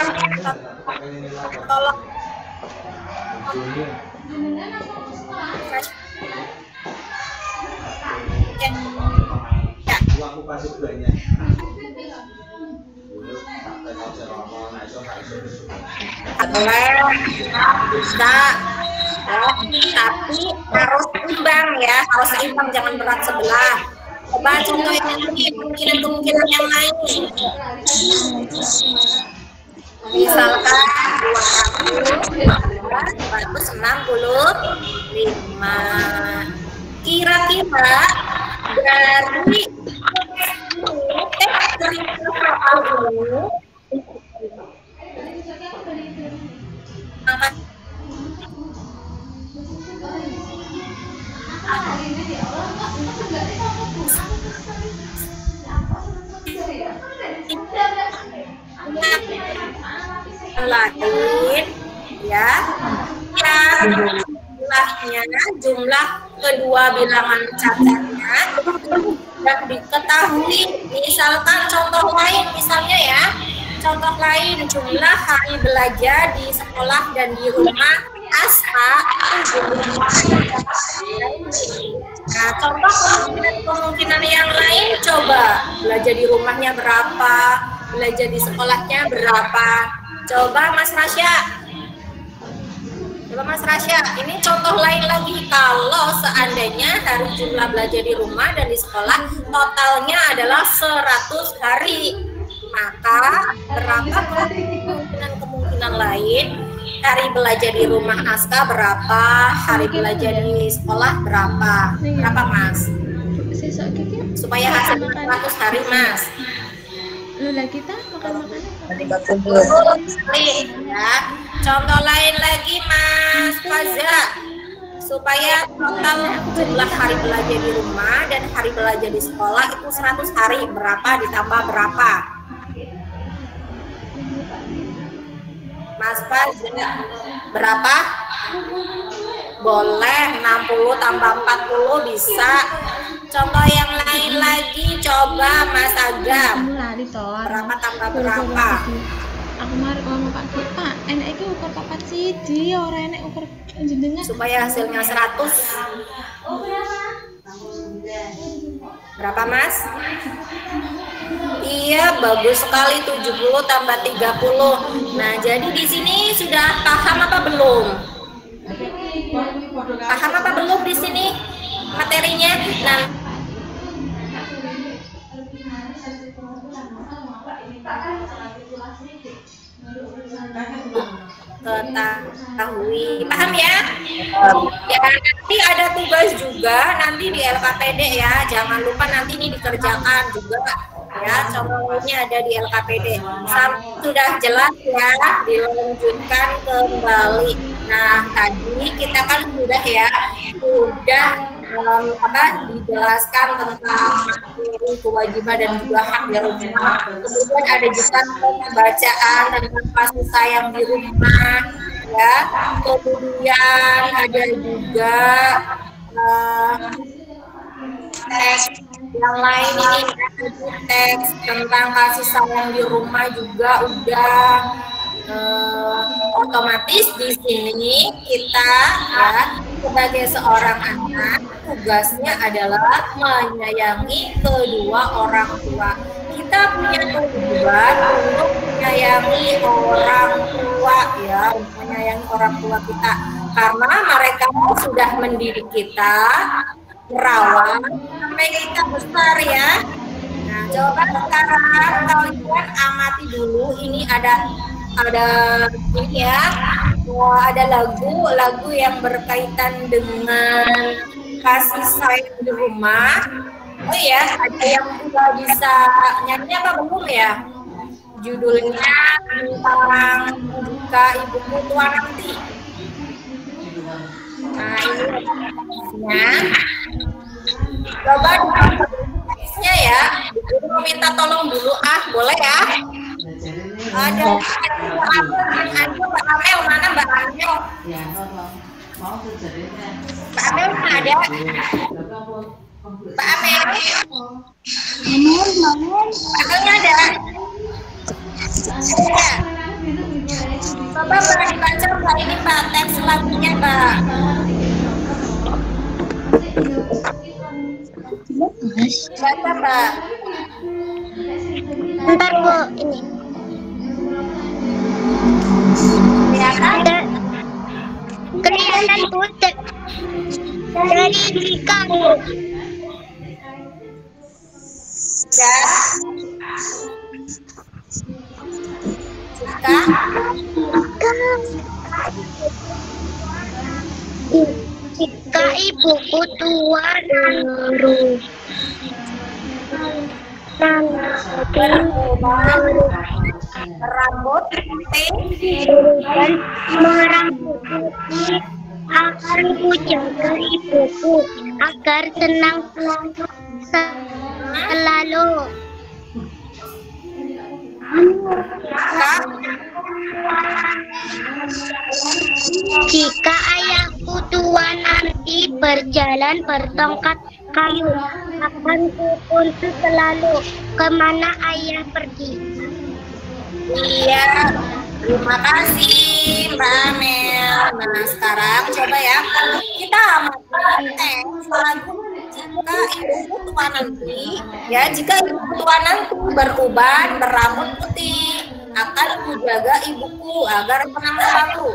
tolong. Ya. Aku kasih banyak. Boleh, bisa, tapi harus imbang ya, harus imbang, jangan berat sebelah. Coba contoh yang ini, kemungkinan yang lain. Misalkan 265. Kira-kira dari dari soal ini angka lain ya jumlah kedua bilangan cacatnya dan diketahui. Misalkan contoh lain, misalnya ya, contoh lain jumlah hari belajar di sekolah dan di rumah Aska. Nah, contoh kemungkinan yang lain, coba belajar di rumahnya berapa, belajar di sekolahnya berapa. Coba Mas Rasya. Coba Mas Rasya, ini contoh lain lagi. Kalau seandainya hari jumlah belajar di rumah dan di sekolah totalnya adalah 100 hari, maka berapa kemungkinan lain? Hari belajar di rumah Aska berapa? Hari belajar di sekolah berapa? Berapa Mas? Supaya hasilnya 100 hari Mas. Lula kita makan-makan ya. Contoh lain lagi Mas Faza, supaya total jumlah hari belajar di rumah dan hari belajar di sekolah itu 100 hari, berapa ditambah berapa? Mas Faza berapa? Boleh 60 tambah 40 bisa. Contoh yang lain lagi, coba Mas Agam. Berapa tambah berapa? Aku mari ngomong Pak, enek iki ukur papat siji, ora enek ukur jenengan. Supaya hasilnya 100. Berapa Mas? Iya, bagus sekali, 70 tambah 30. Nah, jadi di sini sudah paham apa belum? Paham apa belum di sini materinya? Nah, ketahui, paham ya? Ya, nanti ada tugas juga nanti di LKPD ya, jangan lupa nanti ini dikerjakan juga ya, contohnya ada di LKPD. Sudah jelas ya, dilanjutkan kembali. Nah, tadi kita kan sudah dijelaskan tentang materi kewajiban dan juga hak di rumah. Kemudian ada juga bacaan tentang kasih sayang di rumah, ya. Kemudian ada juga teks yang lain ini, teks tentang kasih sayang di rumah juga udah. Otomatis di sini kita ya sebagai seorang anak tugasnya adalah menyayangi kedua orang tua. Kita punya kewajiban untuk menyayangi orang tua ya, menyayangi orang tua kita karena mereka sudah mendidik kita, merawat sampai kita besar ya. Nah, coba sekarang kalian amati dulu, ini ada ini ya, ada lagu yang berkaitan dengan kasih sayang di rumah. Oh ya, ada yang juga bisa nyanyi apa belum ya? Judulnya tentang Duka Ibuku Tua Nanti. Nah, ini ya. Coba teksnya ya. Ibu mau minta tolong dulu boleh ya? Ada Mbak Amel, mana Mbak Amel? Mbak Amel mana ada? Mbak Amel? Mbak Amelnya ada? Ada. Coba Mbak dibaca Mbak ini Mbak, teks lagunya Mbak. Baca Mbak. Bentar Bu, ini. Ya kan? Kelihatan putih dari kamu. Dan jika ibuku tua dulu. Beruban, berambut putih, merambut putih, akan ku jaga ibuku agar senang selalu. Jika ayahku tua nanti berjalan bertongkat kayu, akan kukunci selalu kemana ayah pergi. Iya, terima kasih Mbak Amel. Nah sekarang coba ya kita amati lagu jika ibuku tua nanti, ya jika ibuku tua nanti beruban berambut putih, akan kujaga ibuku agar senang selalu.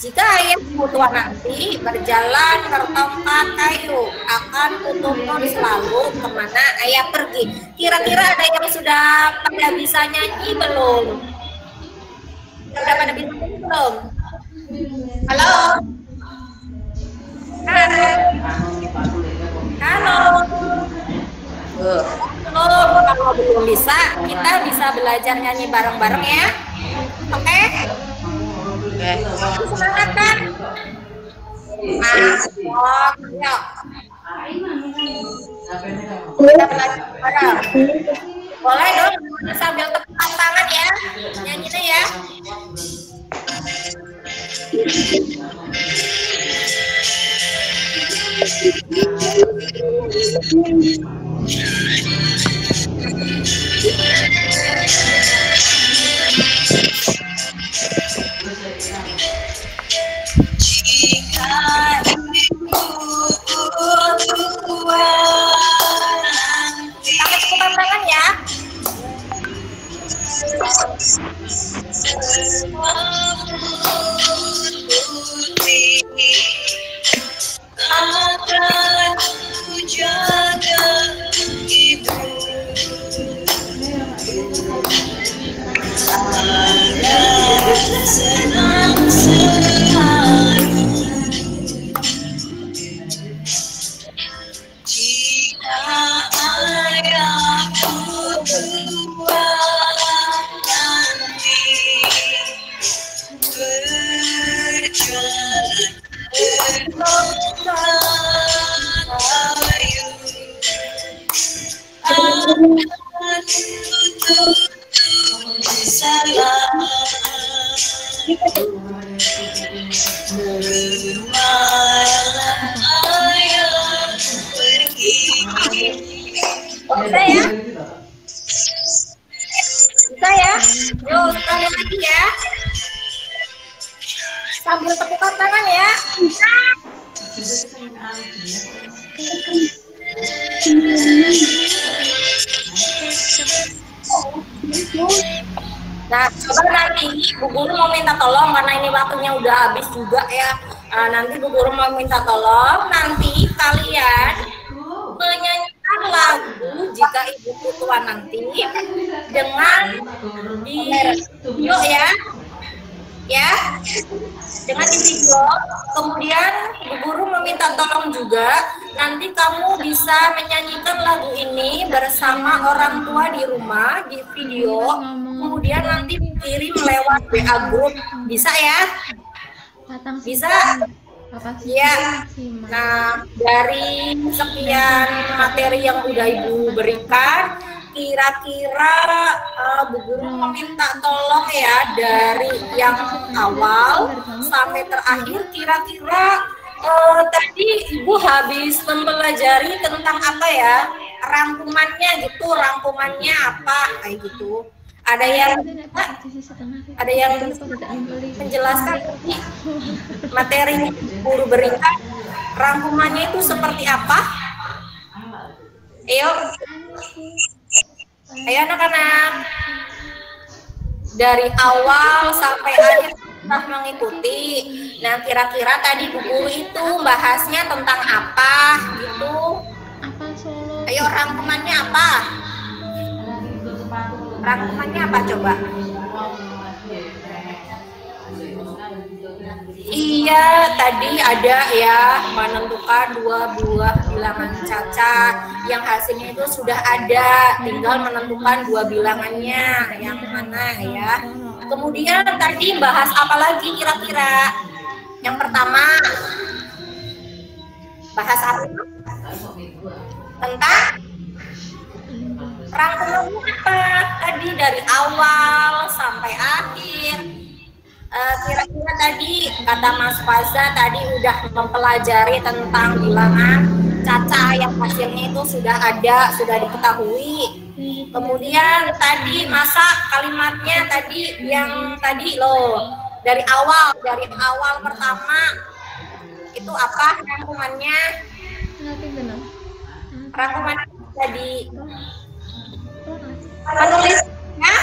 Jika ayahku tua nanti berjalan bertongkat kayu, akan kutuntun selalu kemana ayah pergi. Kira-kira ada yang sudah pada bisa nyanyi belum? Sudah pada bisa nyanyi belum? Halo? Halo? Halo? Belum, kalau belum bisa, kita bisa belajar nyanyi bareng-bareng ya. Oke? Semangat kan? Yuk. Kita belajar bareng. Boleh dong sambil tepuk tangan ya. Nyanyinya ya. Pakai tepuk tangan ya. Akan ku jaga ibu agar senang selalu. Jika ayahku tua nanti berjalan bertongkat kayu, akan kutuntun selalu kemana ayah pergi. Bisa ya? Bisa ya? Yuk, sekali lagi ya. Sambil tepuk tangan ya. Nah, coba nanti Bu Guru mau minta tolong karena ini waktunya udah habis juga ya. Nanti Bu Guru mau minta tolong nanti kalian menyanyikan lagu Jika Ibuku Tua Nanti dengan di video ya. Ya. Dengan di video, kemudian Bu Guru meminta tolong juga nanti kamu bisa menyanyikan lagu ini bersama orang tua di rumah di video, kemudian nanti kirim lewat WA group, bisa ya? Bisa? Ya. Nah, dari sekian materi yang udah Ibu berikan, kira-kira Bu Guru meminta tolong ya dari yang awal sampai terakhir, kira-kira tadi Ibu habis mempelajari tentang apa ya, rangkumannya gitu, rangkumannya apa kayak gitu. Ada yang menjelaskan materi yang Guru berikan, rangkumannya itu seperti apa? Ayo anak-anak, dari awal sampai akhir kita mengikuti. Nah, kira-kira tadi Bu Guru itu bahasnya tentang apa gitu? Ayo, rangkumannya apa? Rangkumannya apa coba? Iya, tadi ada ya menentukan dua buah bilangan cacat yang hasilnya itu sudah ada, tinggal menentukan dua bilangannya yang mana ya. Kemudian tadi bahas apa lagi kira-kira? Yang pertama bahas apa? Tentang rangkumannya apa? Tadi dari awal sampai akhir. Kira-kira tadi kata Mas Faza tadi udah mempelajari tentang bilangan caca yang hasilnya itu sudah ada, sudah diketahui. Kemudian tadi masa kalimatnya tadi yang tadi loh dari awal pertama itu apa rangkumannya? Rangkuman tadi menulisnya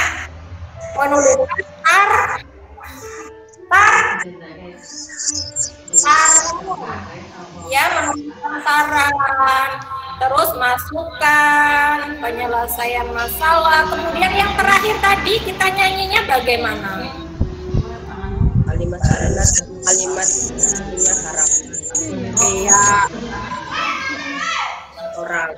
ya menemukan saran, terus masukan, penyelesaian masalah. Kemudian yang terakhir tadi kita nyanyinya bagaimana? Kalimat sarana, kalimat punya harap. Iya. Orang.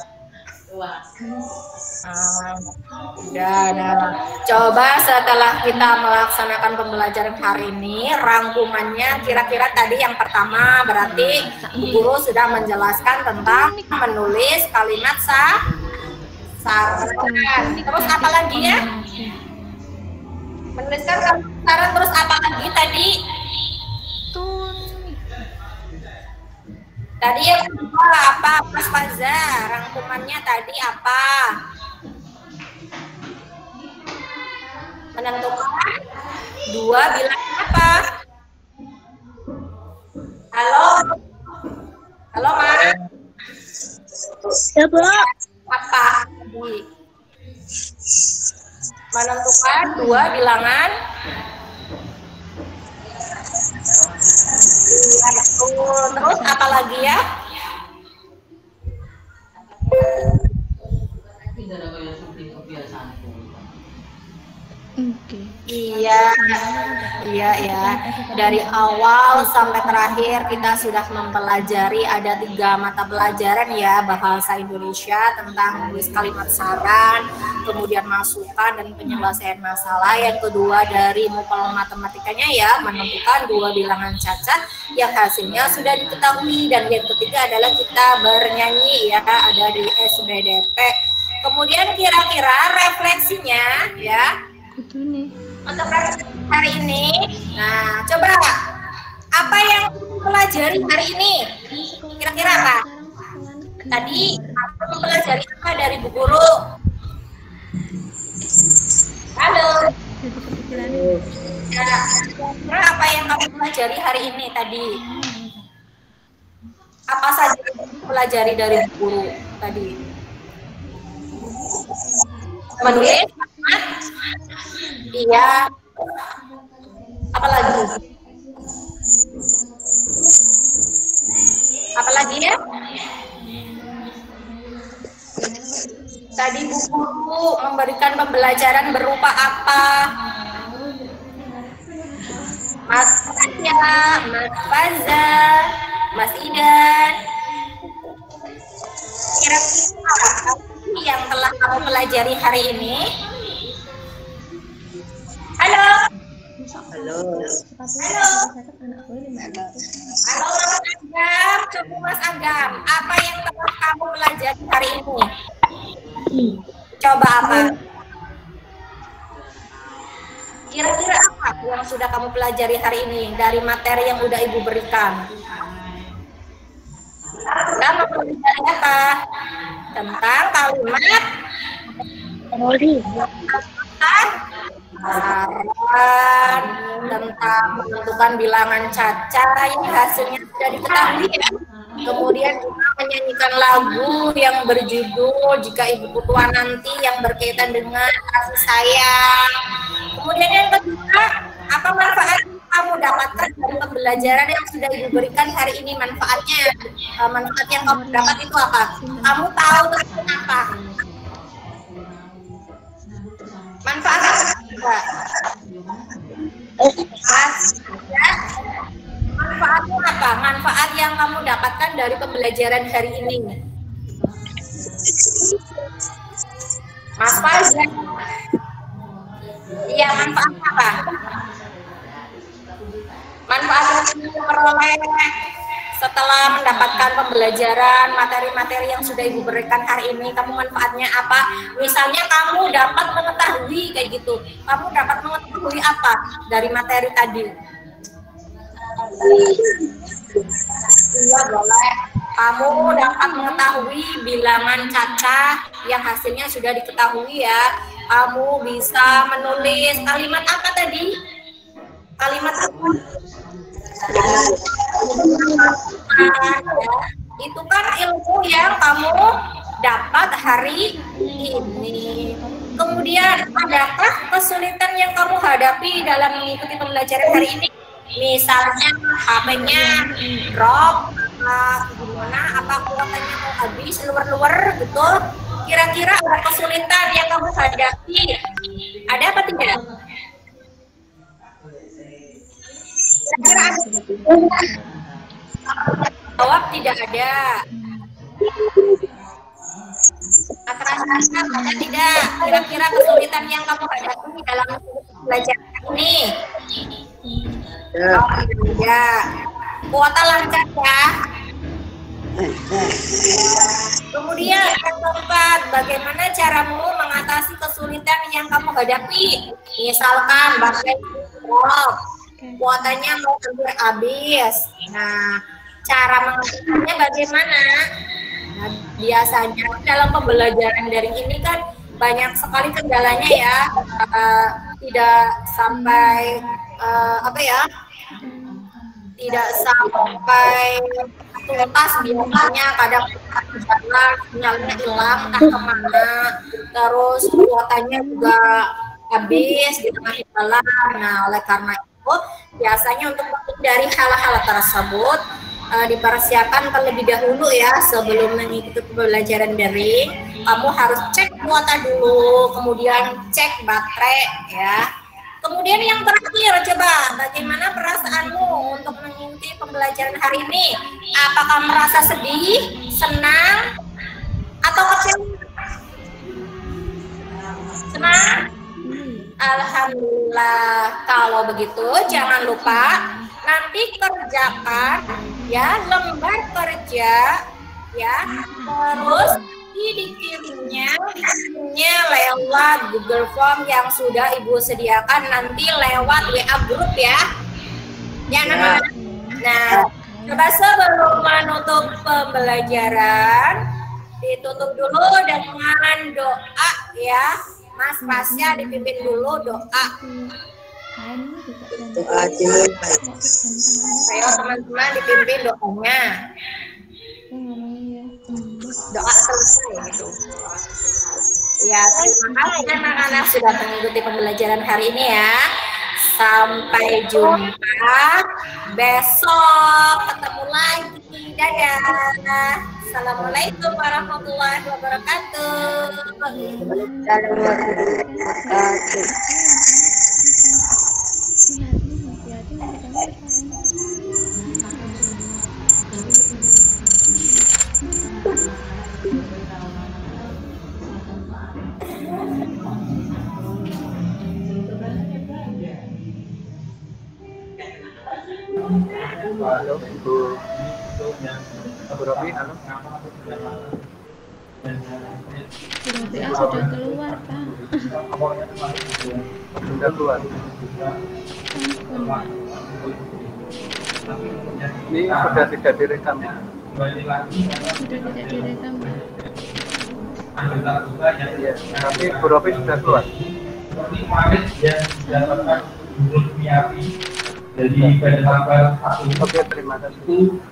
Coba setelah kita melaksanakan pembelajaran hari ini, rangkumannya kira-kira tadi yang pertama berarti guru sudah menjelaskan tentang menulis kalimat saran. Terus apa lagi ya? Menuliskan kalimat saran, terus apa lagi tadi? Tadi yang kedua apa Mas Faza? Rangkumannya tadi apa? Menentukan dua bilangan apa? Halo? Halo Mas? Ya, Bu. Apa? Menentukan dua bilangan. Terus apa lagi ya? Iya ya. Dari awal sampai terakhir kita sudah mempelajari ada 3 mata pelajaran ya, bahasa Indonesia tentang menulis kalimat saran, kemudian masukan dan penyelesaian masalah. Yang kedua dari mupal matematikanya ya, menentukan dua bilangan cacat yang hasilnya sudah diketahui. Dan yang ketiga adalah kita bernyanyi ya, ada di SBDP. Kemudian kira-kira refleksinya ya untuk hari ini. Nah, coba apa yang pelajari hari ini? Kira-kira apa? Tadi aku mempelajari apa dari Bu Guru? Halo. Ya, kira apa yang kamu pelajari hari ini tadi? Apa saja yang kamu pelajari dari Bu Guru tadi? Menulis? Iya. Apa lagi? Apa lagi ya? Tadi Bu Guru memberikan pembelajaran berupa apa? Mas Faza, Mas Faza, Mas Idan. Kira-kira apa yang telah kamu pelajari hari ini? Halo. Halo. Halo. Halo Mas Agam, coba Mas Agam, apa yang telah kamu pelajari hari ini? Coba apa? Kira-kira apa yang sudah kamu pelajari hari ini dari materi yang udah Ibu berikan? Kamu pelajari apa? Tentang kalimat saran, tentang menentukan bilangan caca yang hasilnya sudah diketahui ya. Kemudian juga menyanyikan lagu yang berjudul Jika Ibuku Tua Nanti yang berkaitan dengan kasih sayang. Kemudian yang kedua, apa manfaat kamu dapatkan dari pembelajaran yang sudah Ibu berikan hari ini? Manfaatnya, manfaat yang kamu dapat itu apa? Kamu tahu tentang apa? Manfaat apa? Mas, ya? Manfaatnya apa? Manfaat yang kamu dapatkan dari pembelajaran hari ini. Mas Faiz, iya, manfaat apa? Manfaat yang diperoleh setelah mendapatkan pembelajaran materi-materi yang sudah Ibu berikan hari ini, kamu manfaatnya apa? Misalnya kamu dapat mengetahui kayak gitu, kamu dapat mengetahui apa dari materi tadi? Iya, boleh. Kamu dapat mengetahui bilangan cacah yang hasilnya sudah diketahui ya. Kamu bisa menulis kalimat apa tadi? Kalimat apa? Itu kan ilmu yang kamu dapat hari ini. Kemudian, adakah kesulitan yang kamu hadapi dalam mengikuti pembelajaran hari ini? Misalnya HP-nya drop, gimana, apa kuotanya mau habis, luar-luar gitu. Kira-kira ada kesulitan yang kamu hadapi? Ada apa tidak? Kira-kira ada? Jawab tidak ada. Atas-atas ada tidak? Kira-kira kesulitan yang kamu hadapi dalam belajar ini? Oh, tidak. Kuota lancar ya. Kemudian yang keempat, bagaimana caramu mengatasi kesulitan yang kamu hadapi? Misalkan baterai drop, kuotanya mau hampir habis. Nah, cara mengatasinya bagaimana? Nah, biasanya dalam pembelajaran daring ini kan banyak sekali kendalanya ya, tidak sampai tidak sampai tuntas biasanya, kadang jalan sinyalnya hilang entah kemana, terus kuotanya juga habis di tengah jalan. Nah, oleh karena itu biasanya untuk menghindari hal-hal tersebut dipersiapkan terlebih dahulu ya sebelum mengikuti pembelajaran daring. Kamu harus cek kuota dulu, kemudian cek baterai ya. Kemudian yang terakhir, coba bagaimana perasaanmu untuk mengikuti pembelajaran hari ini? Apakah merasa sedih, senang, atau kecewa? Senang? Alhamdulillah. Kalau begitu jangan lupa nanti kerjakan ya lembar kerja ya, terus dikirimnya lewat Google Form yang sudah Ibu sediakan nanti lewat WA grup ya. Ya, nah, coba sebelum menutup pembelajaran ditutup dulu dengan doa ya. Mas Pasya dipimpin dulu doa. Doa dimulai. Ayo teman-teman dipimpin doanya. Doa selesai gitu. Ya, terima kasih anak-anak sudah mengikuti pembelajaran hari ini ya. Sampai jumpa besok, ketemu lagi. Dadah. Assalamualaikum warahmatullahi wabarakatuh. Halo, Ibu. Ibu Robi, halo. Berarti sudah keluar, Pak. Sudah keluar. Ini sudah tidak direkam ya? Sudah tidak direkam, Pak. Iya, tapi Bu Robi sudah keluar. Jadi pada tanggal 1 Oke, terima kasih.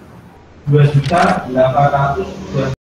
2.800.000